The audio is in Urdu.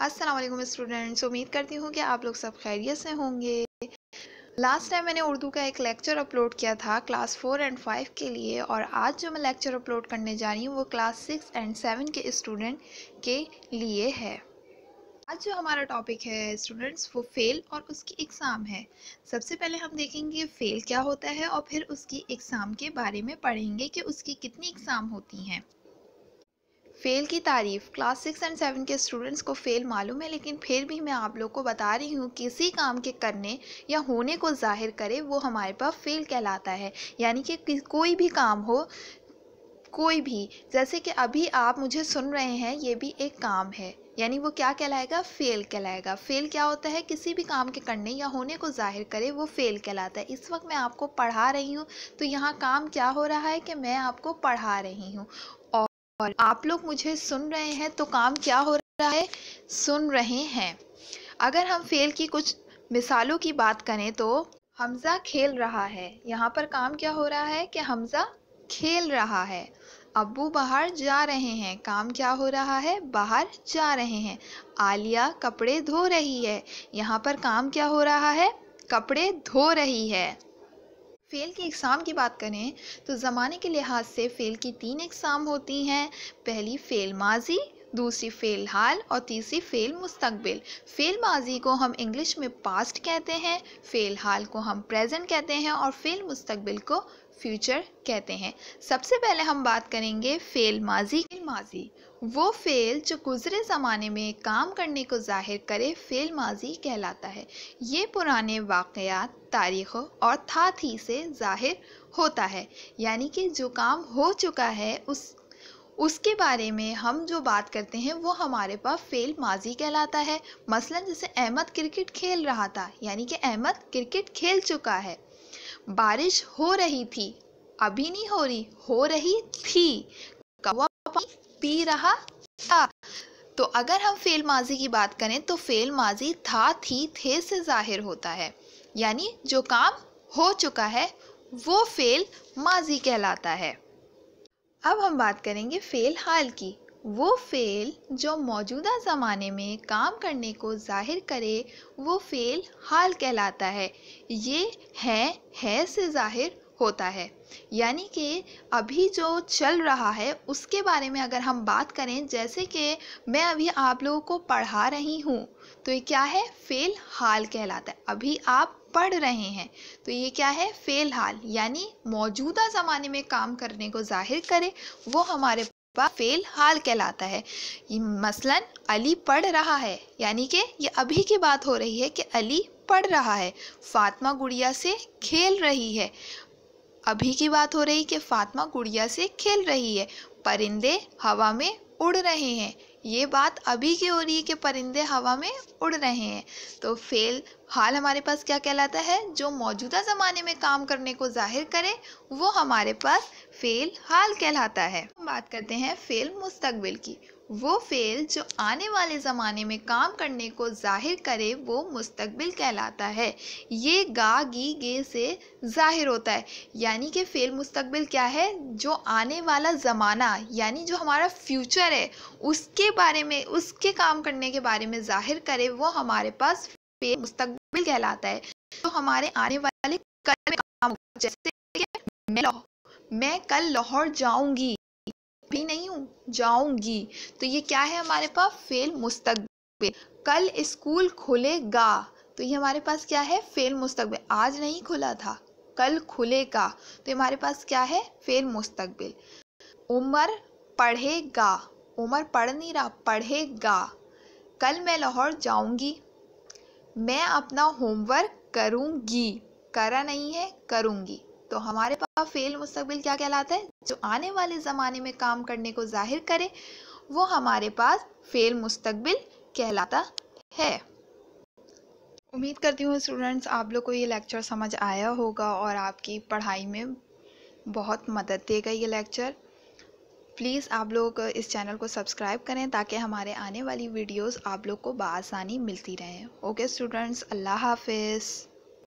السلام علیکم اسٹوڈنٹس، امید کرتی ہوں کہ آپ لوگ سب خیریت سے ہوں گے۔ لاسٹ ٹائم میں نے اردو کا ایک لیکچر اپلوڈ کیا تھا کلاس 4 اور 5 کے لیے، اور آج جو میں لیکچر اپلوڈ کرنے جا رہی ہوں وہ کلاس 6 اور 7 کے اسٹوڈنٹ کے لیے ہے۔ آج جو ہمارا ٹاپک ہے اسٹوڈنٹس وہ فیل اور اس کی اقسام ہے۔ سب سے پہلے ہم دیکھیں گے فیل کیا ہوتا ہے اور پھر اس کی اقسام کے بارے میں پڑھیں گے کہ اس کی کتنی اقسام ہوتی ہیں۔ فیل کی تعریف کلاس 6 اور 7 کے اسٹوڈنٹس کو فیل معلوم ہے، لیکن پھر بھی میں آپ لوگ کو بتا رہی ہوں کسی کام کے کرنے یا ہونے کو ظاہر کرے وہ ہمارے پاس فیل کہلاتا ہے۔ یعنی کہ کوئی بھی کام ہو، کوئی بھی، جیسے کہ ابھی آپ مجھے سن رہے ہیں، یہ بھی ایک کام ہے، یعنی وہ کیا کہلائے گا؟ فیل کہلائے گا۔ فیل کیا ہوتا ہے؟ کسی بھی کام کے کرنے یا ہونے کو ظاہر کرے وہ فیل کہلاتا ہے۔ اس وقت میں آپ کو پڑھا رہی ہوں تو یہاں کام کیا ہو رہا ہے کہ میں آپ کو پڑھا رہی ہوں، اور آپ لوگ مجھے سن رہے ہیں تو کام کیا ہو رہا ہے؟ سن رہے ہیں۔ اگر ہم فیل کی کچھ مثالوں کی بات کریں تو حمزہ کھیل رہا ہے، یہاں پر کام کیا ہو رہا ہے کہ حمزہ کھیل رہا ہے۔ ابو باہر جا رہے ہیں، کام کیا ہو رہا ہے؟ باہر جا رہے ہیں۔ عالیہ کپڑے دھو رہی ہے، یہاں پر کام کیا ہو رہا ہے؟ کپڑے دھو رہی ہے۔ فیل کی اقسام کی بات کریں تو زمانے کے لحاظ سے فیل کی 3 اقسام ہوتی ہیں۔ پہلی فیل ماضی، دوسری فیل حال اور تیسری فیل مستقبل۔ فیل ماضی کو ہم انگلش میں پاسٹ کہتے ہیں، فیل حال کو ہم پریزنٹ کہتے ہیں اور فیل مستقبل کو فیوچر کہتے ہیں۔ سب سے پہلے ہم بات کریں گے فیل ماضی۔ فیل ماضی وہ فعل جو گزرے زمانے میں کام کرنے کو ظاہر کرے فعل ماضی کہلاتا ہے۔ یہ پرانے واقعات، تاریخوں اور تھاتھی سے ظاہر ہوتا ہے، یعنی کہ جو کام ہو چکا ہے اس کے بارے میں ہم جو بات کرتے ہیں وہ ہمارے پاس فعل ماضی کہلاتا ہے۔ مثلا جیسے احمد کرکٹ کھیل رہا تھا، یعنی کہ احمد کرکٹ کھیل چکا ہے۔ بارش ہو رہی تھی، ابھی نہیں ہو رہی، ہو رہی تھی۔ کوا پانی پی رہا تھا۔ تو اگر ہم فعل ماضی کی بات کریں تو فعل ماضی تھا، تھی، تھے سے ظاہر ہوتا ہے، یعنی جو کام ہو چکا ہے وہ فعل ماضی کہلاتا ہے۔ اب ہم بات کریں گے فعل حال کی۔ وہ فعل جو موجودہ زمانے میں کام کرنے کو ظاہر کرے وہ فعل حال کہلاتا ہے۔ یہ ہے سے ظاہر ہوتا ہے، یعنی کہ ابھی جو چل رہا ہے اس کے بارے میں اگر ہم بات کریں، جیسے کہ میں ابھی آپ لوگوں کو پڑھا رہی ہوں تو یہ کیا ہے؟ فعل حال کہلاتا ہے۔ ابھی آپ پڑھ رہے ہیں تو یہ کیا ہے؟ فعل حال، یعنی موجودہ زمانے میں کام کرنے کو ظاہر کرے وہ ہمارے پاس فعل حال کہلاتا ہے۔ مثلا علی پڑھ رہا ہے، یعنی کہ یہ ابھی کی بات ہو رہی ہے کہ علی پڑھ رہا ہے۔ فاطمہ گڑیا سے کھیل رہی ہے، ابھی کی بات ہو رہی کہ فاطمہ گڑیا سے کھیل رہی ہے۔ پرندے ہوا میں اڑ رہے ہیں، یہ بات ابھی کی ہو رہی ہے کہ پرندے ہوا میں اڑ رہے ہیں۔ تو فعل حال ہمارے پاس کیا کہلاتا ہے؟ جو موجودہ زمانے میں کام کرنے کو ظاہر کرے وہ ہمارے پاس فعل حال کہلاتا ہے۔ ہم بات کرتے ہیں فعل مستقبل کی۔ وہ فعل جو آنے والے زمانے میں کام کرنے کو ظاہر کرے وہ مستقبل کہلاتا ہے۔ یہ گا گی گے سے ظاہر ہوتا ہے، یعنی کہ فعل مستقبل کیا ہے؟ جو آنے والا زمانہ، یعنی جو ہمارا فیوچر ہے اس کے بارے میں، اس کے کام کرنے کے بارے میں ظاہر کرے وہ ہمارے پاس فعل مستقبل کہلاتا ہے۔ جو ہمارے آنے والے کل میں کام ہوگا، جیسے کہ میں کل لاہور جاؤں گی، بھی نہیں ہوں، جاؤں گی، تو یہ کیا ہے ہمارے پاس؟ فعل مستقبل۔ کل اسکول کھلے گا، تو یہ ہمارے پاس کیا ہے؟ فعل مستقبل۔ آج نہیں کھلا تھا، کل کھلے گا، تو ہمارے پاس کیا ہے؟ فعل مستقبل۔ عمر پڑھے گا، عمر پڑھ نہیں رہا، پڑھے گا۔ کل میں لاہور جاؤں گی، میں اپنا ہوم ورک کروں گی، کرا نہیں ہے، کروں گی۔ تو ہمارے پاس فعل مستقبل کیا کہلاتا ہے؟ جو آنے والے زمانے میں کام کرنے کو ظاہر کرے وہ ہمارے پاس فعل مستقبل کہلاتا ہے۔ امید کرتی ہوں اسٹوڈنٹس آپ لوگ کو یہ لیکچر سمجھ آیا ہوگا اور آپ کی پڑھائی میں بہت مدد دے گا یہ لیکچر۔ پلیز آپ لوگ اس چینل کو سبسکرائب کریں تاکہ ہمارے آنے والی ویڈیوز آپ لوگ کو بآسانی ملتی رہیں۔ اوکے اسٹوڈنٹس، اللہ حافظ۔